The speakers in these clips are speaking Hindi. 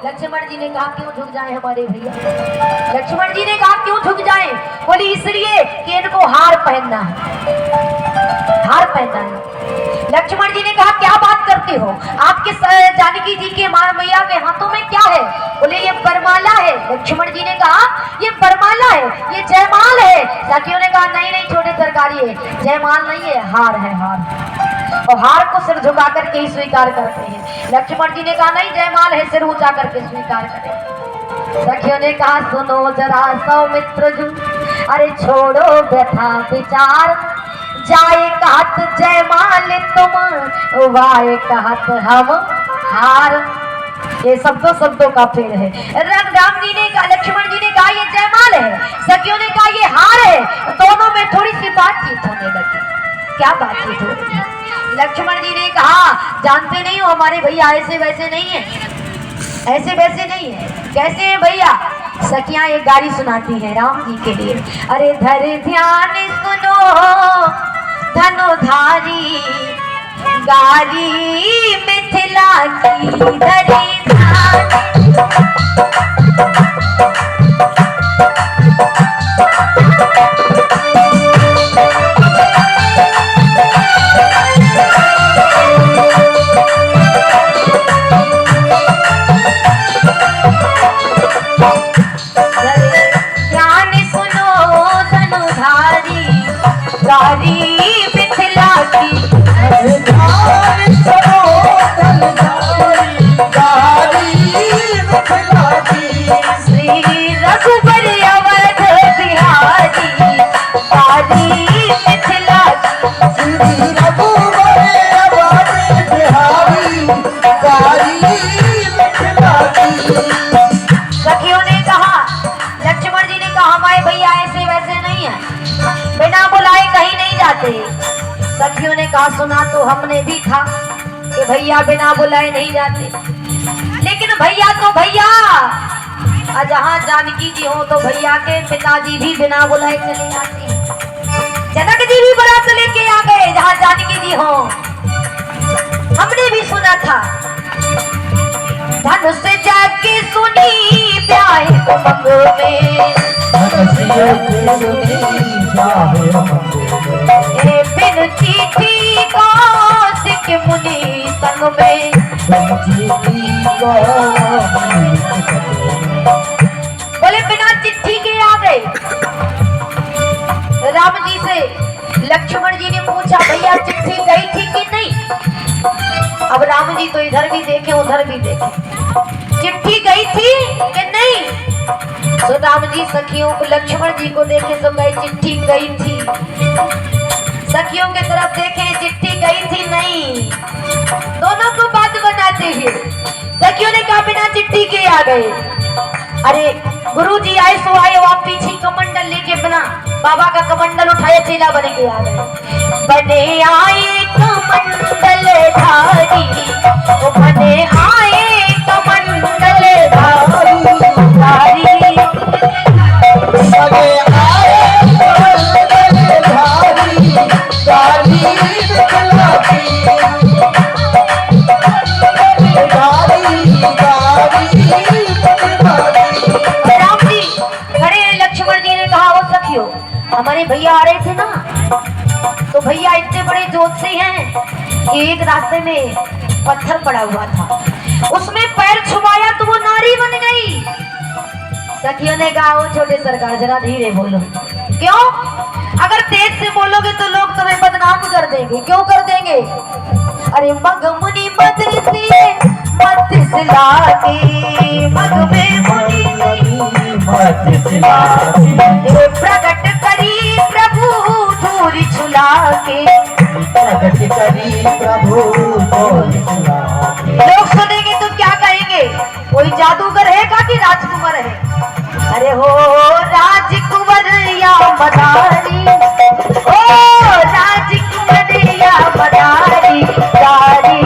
लक्ष्मण जी ने कहा क्यों झुक जाए हमारे भैया। लक्ष्मण जी ने कहा क्यों झुक जाए? बोली इसलिए कि इनको हार पहनना है, हार पहनना है। लक्ष्मण जी ने कहा क्या बात करते हो, आपके जानकी जी के मैया के हाथों में क्या है? बोले ये बरमाला है। लक्ष्मण जी ने कहा ये बरमाला है, ये जयमाल है। साथियों ने कहा नहीं नहीं छोटे सरकारी है, जयमाल नहीं है, हार है, हार। और हार को सिर झुका करके ही स्वीकार करते हैं। लक्ष्मण जी ने कहा नहीं जयमाल है, सिर ऊंचा करके स्वीकार करें। सखियों ने कहा सुनो जरा सौमित्र जू, अरे छोड़ो व्यथा विचार, जाए कहत जयमाल तुम, वाए कहत हम हार। ये शब्दों का फेर है। राम जी ने कहा, लक्ष्मण जी ने कहा ये जयमाल है, सखियों ने कहा ये हार है। दोनों में थोड़ी सी बातचीत होने लगी। क्या बातचीत हो रही है? लक्ष्मण जी ने कहा जानते नहीं हो हमारे भैया ऐसे वैसे नहीं है, ऐसे वैसे नहीं है। कैसे है भैया? सखियां एक गाड़ी सुनाती है राम जी के लिए। अरे धर ध्यान सुनो धनुधारी, गारी मिथिला की धरी ध्यान। सखियों ने कहा सुना तो हमने भी था कि भैया बिना बुलाए नहीं जाते, लेकिन भैया तो भैया, जहाँ जानकी जी हो तो भैया के पिताजी भी बिना बुलाए चले जाते। जनक जी भी बारात लेके आ गए जहाँ जानकी जी हो। हमने भी सुना था धन से जाके सुनी प्याए उमंग में, बिन चिट्ठी कौशिक मुनि संग में। बोले बिना चिट्ठी के आ गए राम जी से। लक्ष्मण जी ने पूछा भैया चिट्ठी गई थी कि नहीं? अब राम जी तो इधर भी देखे उधर भी देखे, चिट्ठी गई थी कि नहीं? तो राम जी सखियों को, लक्ष्मण जी को देखे तो गई चिट्ठी गई थी। सखियों के तरफ देखे चिट्ठी गई थी नहीं। दोनों को बात बनाते हुए सखियों ने कहा बिना चिट्ठी के आ गए। अरे गुरुजी आए सो आए, वो आप पीछे कमंडल लेके बना बाबा का कमंडल उठाए चेला बन के आ गए। बने आए कमंडल धारी, वो बने आए कमंडल धारी, हमारे भैया आ रहे थे ना, तो भैया इतने बड़े जोत से हैं कि एक रास्ते में पत्थर पड़ा हुआ था। उसमें पैर छुपाया तो वो नारी बन गई। सखियों ने कहा ओ छोटे सरकार जरा धीरे बोलो। क्यों? अगर तेज से बोलोगे तो लोग तुम्हें बदनाम कर देंगे। क्यों कर देंगे? अरे मग मुनि मदसी मत सिलाके, मग में मुनि मत सिलाके, प्रकट करी प्रभु धूरी छुलाके, प्रकट करी प्रभु धूरी छुलाके। लोग सुनेंगे तो क्या कहेंगे? कोई जादूगर है का कि राजकुमार है? अरे हो राजकुमार या मदारी, ओ राजकुमार या मदारी, दारी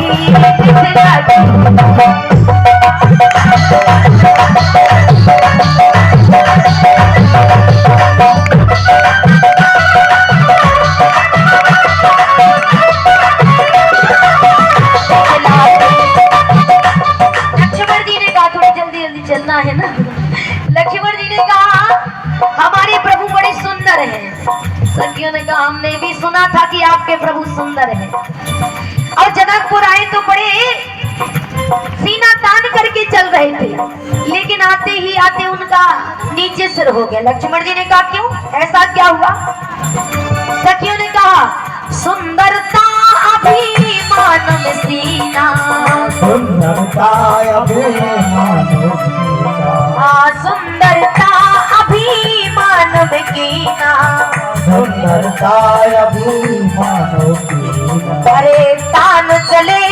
लक्ष्मण जी ने कहा थोड़ी जल्दी जल्दी चलना है ना। लक्ष्मण जी ने कहा हमारे प्रभु बड़े सुंदर हैं। सखियों ने कहा हमने भी सुना था कि आपके प्रभु सुंदर हैं। और जनकपुर आए तो बड़े सीना तान करके चल रहे थे, लेकिन आते ही आते उनका नीचे सिर हो गया। लक्ष्मण जी ने कहा क्यों, ऐसा क्या हुआ? सखियों ने कहा सुंदरता अभिमान में सीना, सुंदरता अभिमान में कीना, सुंदरता अभिमान में कीना, सुंदरता अभिमान में कीना। अरे तान चले